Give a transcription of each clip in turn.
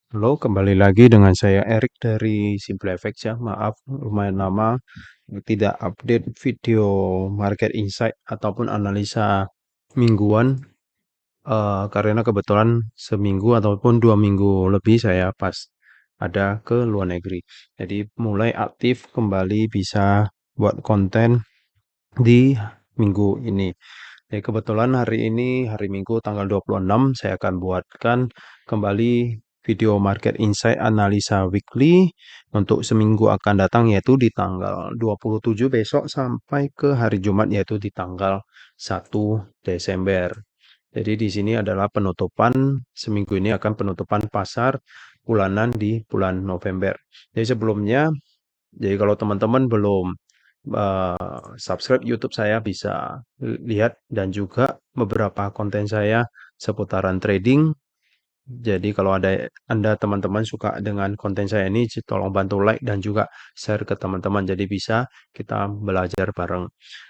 Halo, kembali lagi dengan saya Erik dari Simplefex ya. Maaf, lumayan lama tidak update video market insight ataupun analisa mingguan karena kebetulan seminggu ataupun 2 minggu lebih saya pas ada ke luar negeri. Jadi mulai aktif kembali bisa buat konten di minggu ini. Jadi kebetulan hari ini, hari Minggu tanggal 26, saya akan buatkan kembali video market insight analisa weekly untuk seminggu akan datang yaitu di tanggal 27 besok sampai ke hari Jumat yaitu di tanggal 1 Desember. Jadi di sini adalah penutupan seminggu ini akan penutupan pasar bulanan di bulan November. Jadi sebelumnya, jadi kalau teman-teman belum subscribe YouTube saya bisa lihat dan juga beberapa konten saya seputaran trading. Jadi kalau ada Anda teman-teman suka dengan konten saya ini, tolong bantu like dan juga share ke teman-teman. Jadi bisa kita belajar bareng.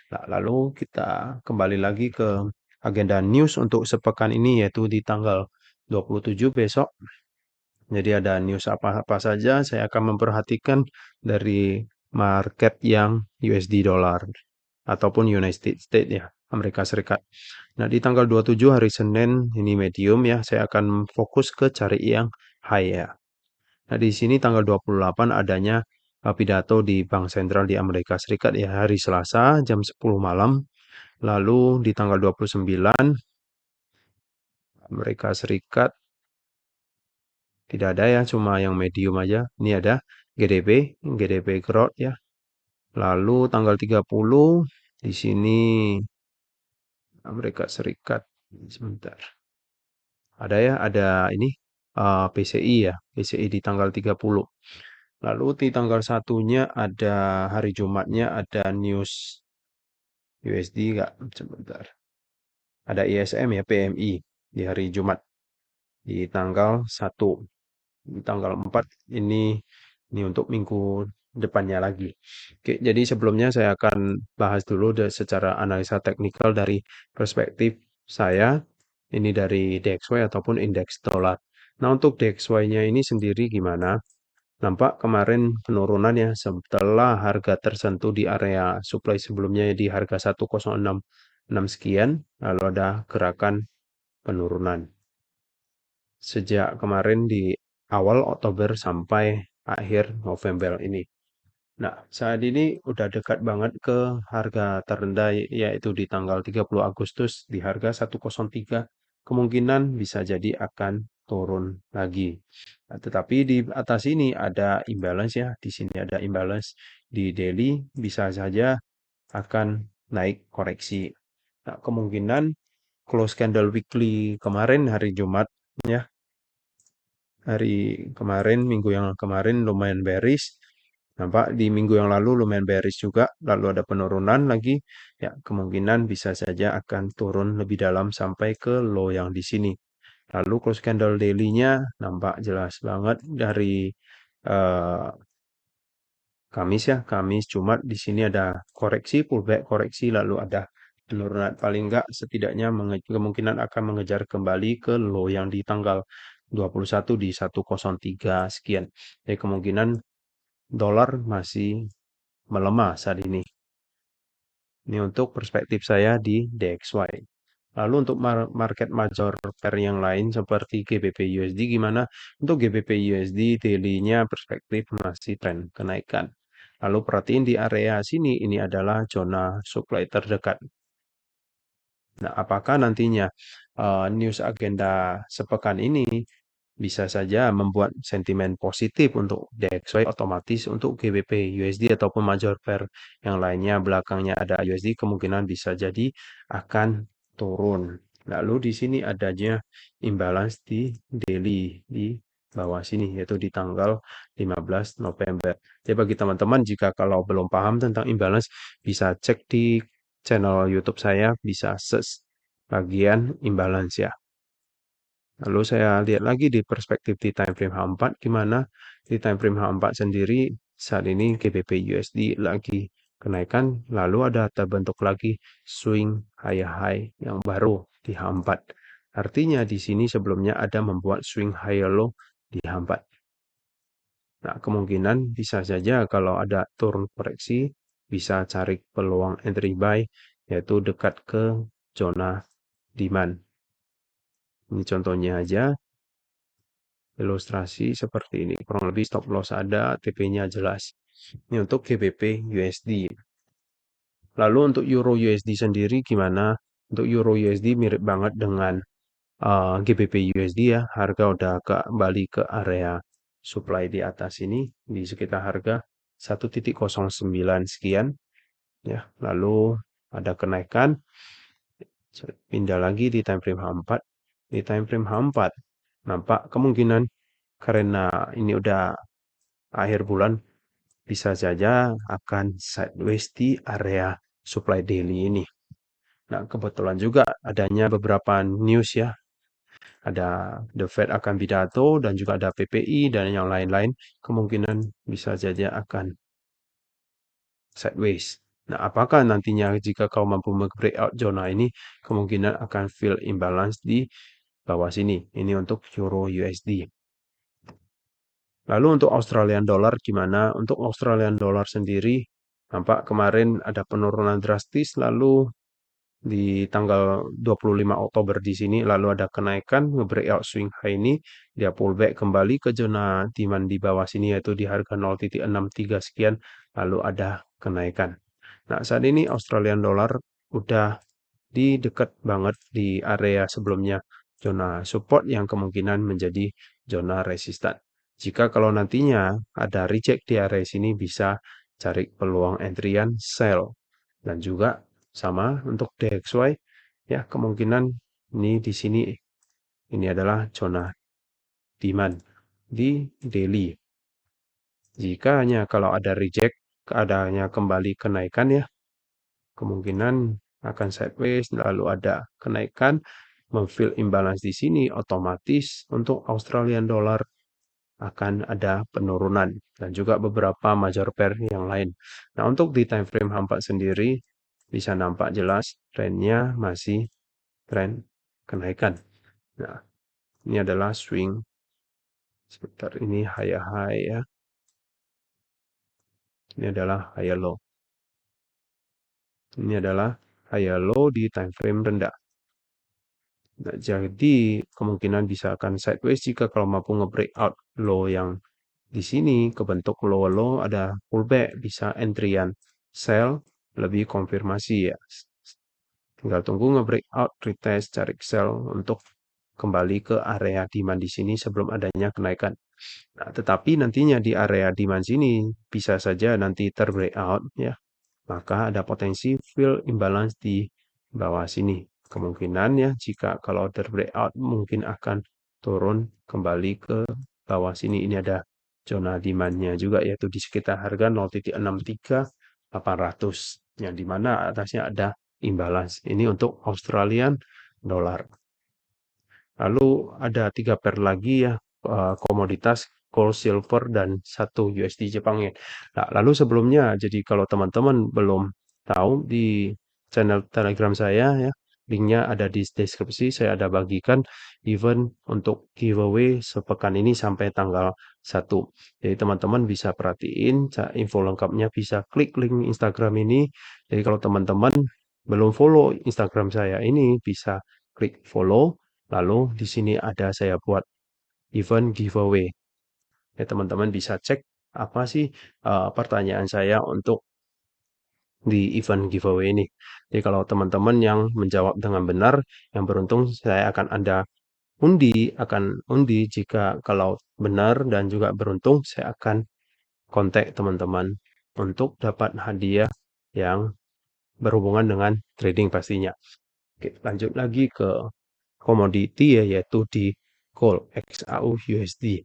Nah, lalu kita kembali lagi ke agenda news untuk sepekan ini yaitu di tanggal 27 besok. Jadi ada news apa-apa saja, saya akan memperhatikan dari market yang USD dollar ataupun United States ya, Amerika Serikat. Nah, di tanggal 27 hari Senin ini medium ya, saya akan fokus ke cari yang high ya. Nah, di sini tanggal 28 adanya pidato di Bank Sentral di Amerika Serikat ya, hari Selasa jam 10 malam. Lalu di tanggal 29 Amerika Serikat tidak ada ya, cuma yang medium aja. Ini ada GDP, GDP growth ya. Lalu tanggal 30 di sini Amerika Serikat. Sebentar. Ada ya, ada ini PCI ya, PCI di tanggal 30. Lalu di tanggal satunya ada hari Jumatnya ada news USD enggak? Sebentar. Ada ISM ya, PMI di hari Jumat di tanggal 1. Di tanggal 4 ini untuk minggu depannya lagi. Oke, jadi sebelumnya saya akan bahas dulu secara analisa teknikal dari perspektif saya. Ini dari DXY ataupun indeks dolar. Nah, untuk DXY-nya ini sendiri gimana? Nampak kemarin penurunannya setelah harga tersentuh di area supply sebelumnya di harga 1066 sekian, lalu ada gerakan penurunan sejak kemarin di awal Oktober sampai akhir November ini. Nah, saat ini udah dekat banget ke harga terendah yaitu di tanggal 30 Agustus di harga 103. Kemungkinan bisa jadi akan turun lagi. Nah, tetapi di atas ini ada imbalance ya. Di sini ada imbalance di daily bisa saja akan naik koreksi. Nah, kemungkinan close candle weekly kemarin hari Jumat ya, hari kemarin, minggu yang kemarin lumayan bearish. Nampak di minggu yang lalu lumayan bearish juga, lalu ada penurunan lagi. Ya, kemungkinan bisa saja akan turun lebih dalam sampai ke low yang di sini. Lalu close candle daily-nya nampak jelas banget dari eh, Kamis ya, Kamis, Jumat di sini ada koreksi, pullback koreksi, lalu ada penurunan paling enggak setidaknya kemungkinan akan mengejar kembali ke low yang di tanggal 21 di 103 sekian. Jadi kemungkinan dolar masih melemah saat ini. Ini untuk perspektif saya di DXY. Lalu untuk market major pair yang lain seperti GBP USD gimana? Untuk GBP USD daily-nya perspektif masih tren kenaikan. Lalu perhatiin di area sini ini adalah zona supply terdekat. Nah, apakah nantinya news agenda sepekan ini bisa saja membuat sentimen positif untuk DXY otomatis untuk GBP USD ataupun major pair yang lainnya belakangnya ada USD kemungkinan bisa jadi akan turun. Lalu di sini adanya imbalance di daily di bawah sini yaitu di tanggal 15 November. Jadi bagi teman-teman jika kalau belum paham tentang imbalance bisa cek di channel YouTube saya bisa search bagian imbalance ya. Lalu saya lihat lagi di perspektif di time frame H4 gimana. Di time frame H4 sendiri saat ini GBP USD lagi kenaikan lalu ada terbentuk lagi swing high yang baru di H4. Artinya di sini sebelumnya ada membuat swing high low dihambat. Nah, kemungkinan bisa saja kalau ada turun koreksi, bisa cari peluang entry buy, yaitu dekat ke zona demand. Ini contohnya aja, ilustrasi seperti ini. Kurang lebih stop loss ada, TP-nya jelas. Ini untuk GBP USD. Lalu untuk Euro USD sendiri gimana? Untuk Euro USD mirip banget dengan GBP USD ya. Harga udah kembali ke area supply di atas ini, di sekitar harga 1.09 sekian. Ya, lalu ada kenaikan, pindah lagi di time frame H4. Di time frame H4, nampak kemungkinan karena ini udah akhir bulan, bisa saja akan sideways di area supply daily ini. Nah, kebetulan juga adanya beberapa news ya. Ada The Fed akan pidato dan juga ada PPI dan yang lain-lain. Kemungkinan bisa saja akan sideways. Nah, apakah nantinya jika kau mampu breakout zona ini, kemungkinan akan fill imbalance di bawah sini. Ini untuk Euro USD. Lalu untuk Australian Dollar gimana? Untuk Australian Dollar sendiri, nampak kemarin ada penurunan drastis, lalu di tanggal 25 Oktober di sini lalu ada kenaikan nge-breakout swing high ini, dia pullback kembali ke zona demand di bawah sini yaitu di harga 0.63 sekian, lalu ada kenaikan. Nah, saat ini Australian Dollar udah di dekat banget di area sebelumnya zona support yang kemungkinan menjadi zona resistan. Jika kalau nantinya ada reject di area sini, bisa cari peluang entryan sell. Dan juga sama untuk DXY, ya kemungkinan ini di sini ini adalah zona demand di daily. Jika hanya kalau ada reject, keadaannya kembali kenaikan ya, kemungkinan akan sideways, lalu ada kenaikan, memfill imbalance di sini, otomatis untuk Australian Dollar akan ada penurunan dan juga beberapa major pair yang lain. Nah, untuk di time frame H4 sendiri bisa nampak jelas trennya masih tren kenaikan. Nah, ini adalah swing sebentar, ini high ya. Ini adalah high low. Ini adalah high low di time frame rendah. Nah, jadi kemungkinan bisa akan sideways jika kalau mampu nge-breakout low yang di sini kebentuk low ada pullback, bisa entryan sell, lebih konfirmasi ya. Tinggal tunggu nge-breakout, retest, cari sell untuk kembali ke area demand di sini sebelum adanya kenaikan. Nah, tetapi nantinya di area demand sini bisa saja nanti terbreakout ya. Maka ada potensi fill imbalance di bawah sini. Kemungkinan ya jika kalau terbreakout mungkin akan turun kembali ke bawah sini. Ini ada zona demand-nya juga yaitu di sekitar harga 0.63800 yang dimana atasnya ada imbalance. Ini untuk Australian Dollar. Lalu ada 3 pair lagi ya, komoditas gold, silver, dan 1 USD Jepang Yen. Nah, lalu sebelumnya, jadi kalau teman-teman belum tahu di channel Telegram saya ya, linknya ada di deskripsi, saya ada bagikan event untuk giveaway sepekan ini sampai tanggal 1. Jadi teman-teman bisa perhatiin, info lengkapnya bisa klik link Instagram ini. Jadi kalau teman-teman belum follow Instagram saya ini, bisa klik follow. Lalu di sini ada saya buat event giveaway. Ya, teman-teman bisa cek apa sih pertanyaan saya untuk di event giveaway ini. Jadi kalau teman-teman yang menjawab dengan benar, yang beruntung saya akan undi jika kalau benar dan juga beruntung saya akan kontak teman-teman untuk dapat hadiah yang berhubungan dengan trading pastinya. Oke, lanjut lagi ke komoditi ya, yaitu di gold XAU USD.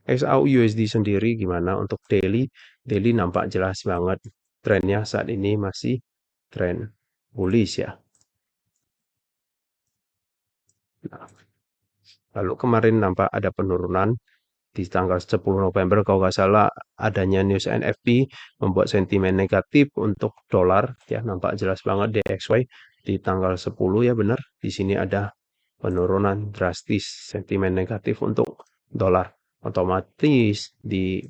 XAU USD sendiri gimana untuk daily? Daily nampak jelas banget trennya saat ini masih tren bullish ya. Nah, lalu kemarin nampak ada penurunan di tanggal 10 November kalau nggak salah adanya news NFP membuat sentimen negatif untuk dolar ya, nampak jelas banget DXY di tanggal 10 ya, benar di sini ada penurunan drastis sentimen negatif untuk dolar. Otomatis di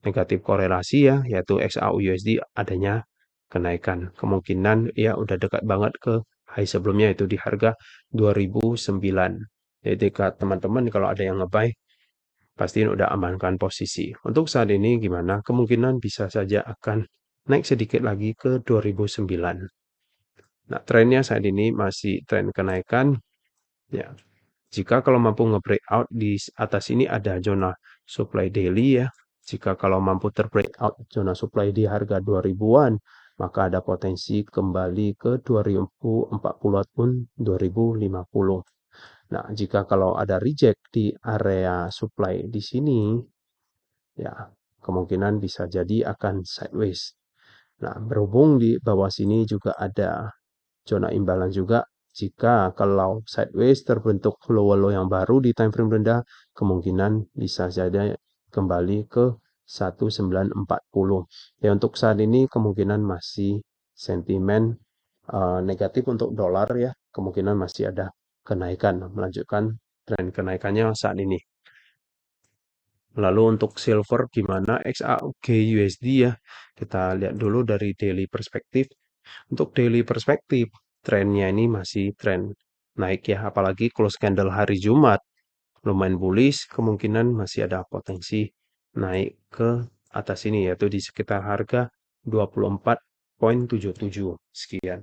negatif korelasi ya, yaitu XAU USD adanya kenaikan. Kemungkinan ya udah dekat banget ke high sebelumnya itu di harga 2009. Jadi teman-teman kalau ada yang nge-buy pastiin udah amankan posisi. Untuk saat ini gimana? Kemungkinan bisa saja akan naik sedikit lagi ke 2009. Nah, trennya saat ini masih tren kenaikan. Ya, jika kalau mampu nge-breakout di atas ini ada zona supply daily ya. Jika kalau mampu ter-breakout zona supply di harga 2000-an, maka ada potensi kembali ke 2040 pun 2050. Nah, jika kalau ada reject di area supply di sini, ya kemungkinan bisa jadi akan sideways. Nah, berhubung di bawah sini juga ada zona imbalan juga, jika kalau sideways terbentuk low yang baru di time frame rendah, kemungkinan bisa saja kembali ke 1940. Ya, untuk saat ini kemungkinan masih sentimen negatif untuk dolar ya, kemungkinan masih ada kenaikan, melanjutkan tren kenaikannya saat ini. Lalu untuk silver gimana? XAUG USD ya. Kita lihat dulu dari daily perspektif. Untuk daily perspektif, trennya ini masih tren naik ya. Apalagi close candle hari Jumat lumayan bullish, kemungkinan masih ada potensi naik ke atas ini yaitu di sekitar harga 24,77 sekian.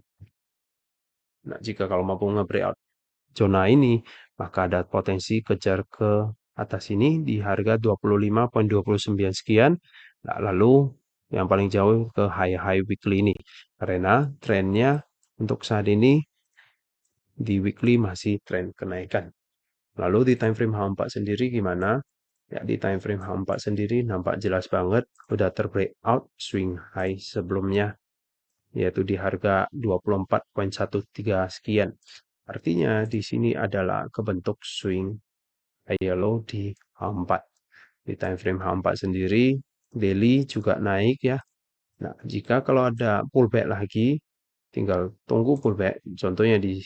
Nah, jika kalau mampu nge-breakout zona ini, maka ada potensi kejar ke atas ini di harga 25,29 sekian. Nah, lalu yang paling jauh ke high weekly ini. Karena trennya untuk saat ini di weekly masih tren kenaikan. Lalu di time frame H4 sendiri gimana? Ya, di time frame H4 sendiri nampak jelas banget udah terbreakout swing high sebelumnya yaitu di harga 24,13 sekian. Artinya di sini adalah kebentuk swing high low di H4. Di time frame H4 sendiri, daily juga naik ya. Nah, jika kalau ada pullback lagi, tinggal tunggu pullback. Contohnya di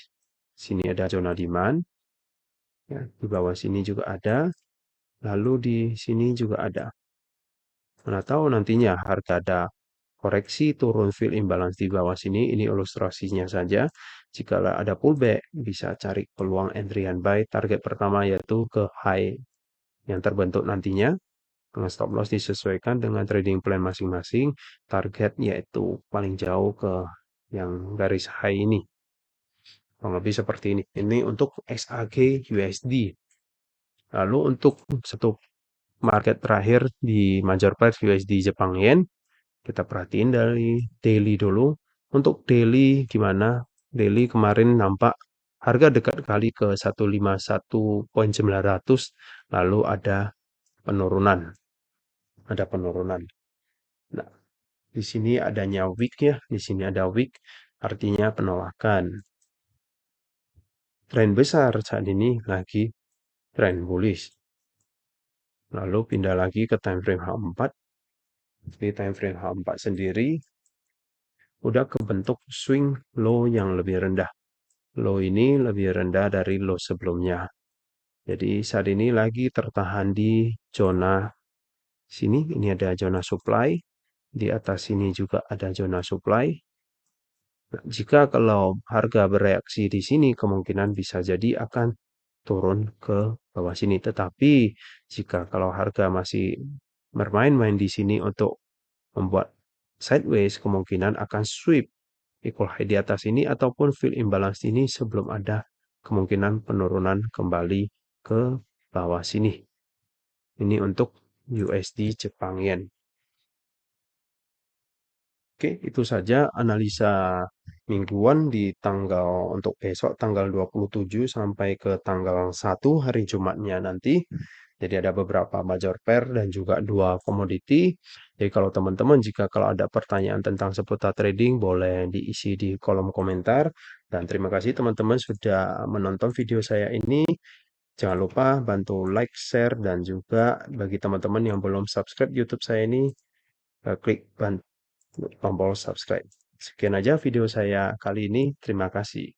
sini ada zona demand, ya, di bawah sini juga ada, lalu di sini juga ada. Mana tahu nantinya harga ada koreksi turun fill imbalance di bawah sini, ini ilustrasinya saja. Jika ada pullback, bisa cari peluang entry and buy. Target pertama yaitu ke high yang terbentuk nantinya. Dengan stop loss disesuaikan dengan trading plan masing-masing. Target yaitu paling jauh ke yang garis high ini. Kurang lebih seperti ini. Ini untuk XAG USD. Lalu untuk satu market terakhir di major price USD Jepang Yen, kita perhatiin dari daily dulu. Untuk daily gimana? Daily kemarin nampak harga dekat kali ke 151,900, lalu ada penurunan. Ada penurunan. Nah, di sini adanya wick ya, di sini ada wick, artinya penolakan. Tren besar saat ini lagi tren bullish. Lalu pindah lagi ke time frame H4. Di time frame H4 sendiri udah kebentuk swing low yang lebih rendah. Low ini lebih rendah dari low sebelumnya. Jadi saat ini lagi tertahan di zona sini. Ini ada zona supply. Di atas sini juga ada zona supply. Nah, jika kalau harga bereaksi di sini, kemungkinan bisa jadi akan turun ke bawah sini. Tetapi jika kalau harga masih bermain-main di sini untuk membuat sideways, kemungkinan akan sweep equal high di atas ini ataupun fill imbalance ini sebelum ada kemungkinan penurunan kembali ke bawah sini. Ini untuk USD Jepang Yen. Oke, itu saja analisa mingguan di tanggal untuk besok tanggal 27 sampai ke tanggal 1 hari Jumatnya nanti. Jadi ada beberapa major pair dan juga dua komoditi. Jadi kalau teman-teman jika kalau ada pertanyaan tentang seputar trading boleh diisi di kolom komentar. Dan terima kasih teman-teman sudah menonton video saya ini. Jangan lupa bantu like, share, dan juga bagi teman-teman yang belum subscribe YouTube saya ini, klik tombol subscribe. Sekian aja video saya kali ini. Terima kasih.